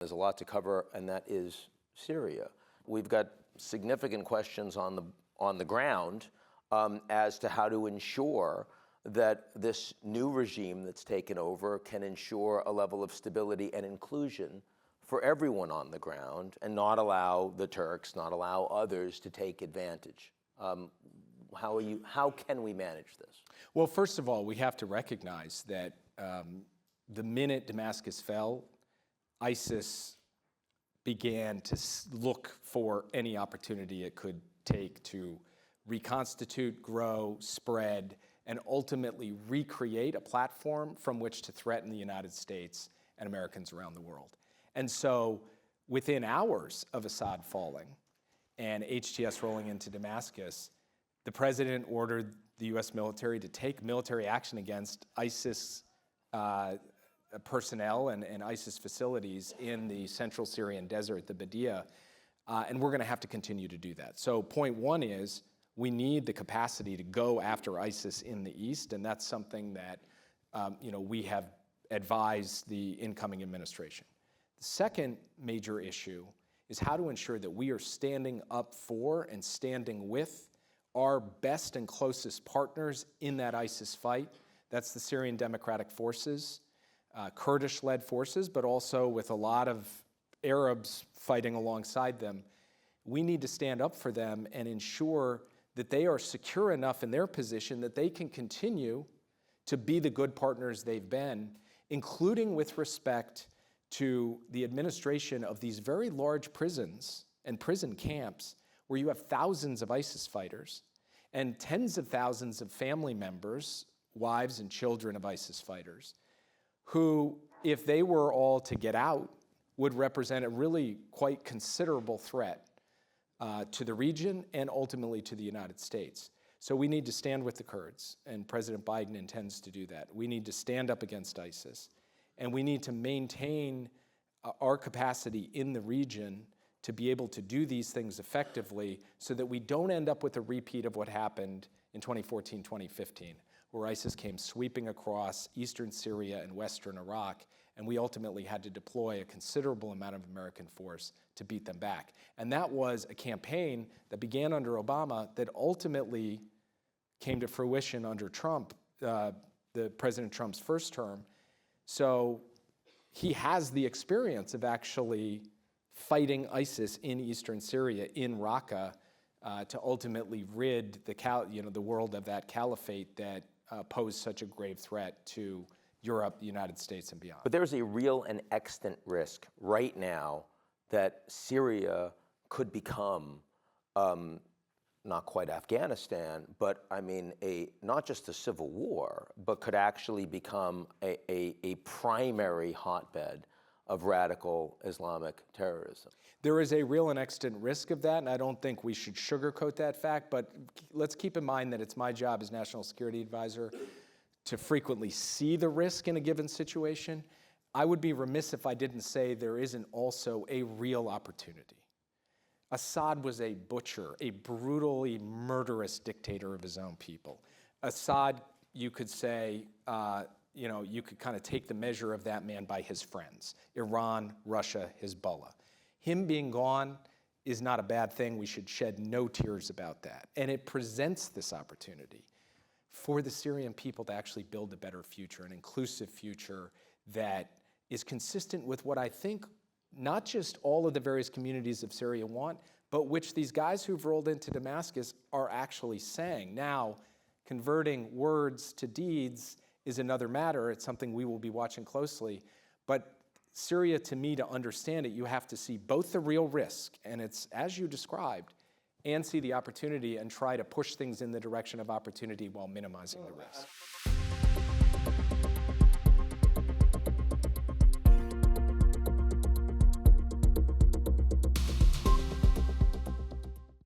There's a lot to cover, and that is Syria. We've got significant questions on the ground as to how to ensure that this new regime that's taken over can ensure a level of stability and inclusion for everyone on the ground and not allow the Turks, not allow others to take advantage. How can we manage this? Well, first of all, we have to recognize that the minute Damascus fell, ISIS began to look for any opportunity it could take to reconstitute, grow, spread, and ultimately recreate a platform from which to threaten the United States and Americans around the world. And so within hours of Assad falling and HTS rolling into Damascus, the president ordered the U.S. military to take military action against ISIS personnel and ISIS facilities in the central Syrian desert, the Badia, and we're going to have to continue to do that. So point one is we need the capacity to go after ISIS in the east, and that's something that we have advised the incoming administration. The second major issue is how to ensure that we are standing up for and standing with our best and closest partners in that ISIS fight. That's the Syrian Democratic Forces, Kurdish-led forces, but also with a lot of Arabs fighting alongside them. We need to stand up for them and ensure that they are secure enough in their position that they can continue to be the good partners they've been, including with respect to the administration of these very large prisons and prison camps where you have thousands of ISIS fighters and tens of thousands of family members, wives and children of ISIS fighters, who, if they were all to get out, would represent a really quite considerable threat to the region and ultimately to the United States. So we need to stand with the Kurds, and President Biden intends to do that. We need to stand up against ISIS, and we need to maintain our capacity in the region to be able to do these things effectively so that we don't end up with a repeat of what happened in 2014, 2015, where ISIS came sweeping across eastern Syria and western Iraq, and we ultimately had to deploy a considerable amount of American force to beat them back. And that was a campaign that began under Obama that ultimately came to fruition under Trump, President Trump's first term. So he has the experience of actually fighting ISIS in eastern Syria, in Raqqa, to ultimately rid the world of that caliphate that posed such a grave threat to Europe, the United States, and beyond. But there's a real and extant risk right now that Syria could become not quite Afghanistan, but I mean not just a civil war, but could actually become a primary hotbed of radical Islamic terrorism. There is a real and extant risk of that, and I don't think we should sugarcoat that fact, but let's keep in mind that it's my job as National Security Advisor to frequently see the risk in a given situation. I would be remiss if I didn't say there isn't also a real opportunity. Assad was a butcher, a brutally murderous dictator of his own people. Assad, you could say, you could kind of take the measure of that man by his friends, Iran, Russia, Hezbollah. Him being gone is not a bad thing. We should shed no tears about that. And it presents this opportunity for the Syrian people to actually build a better future, an inclusive future that is consistent with what I think not just all of the various communities of Syria want, but which these guys who've rolled into Damascus are actually saying. Now, converting words to deeds is another matter. It's something we will be watching closely. But Syria, to me, to understand it, you have to see both the real risk, and it's as you described, and see the opportunity and try to push things in the direction of opportunity while minimizing the risk.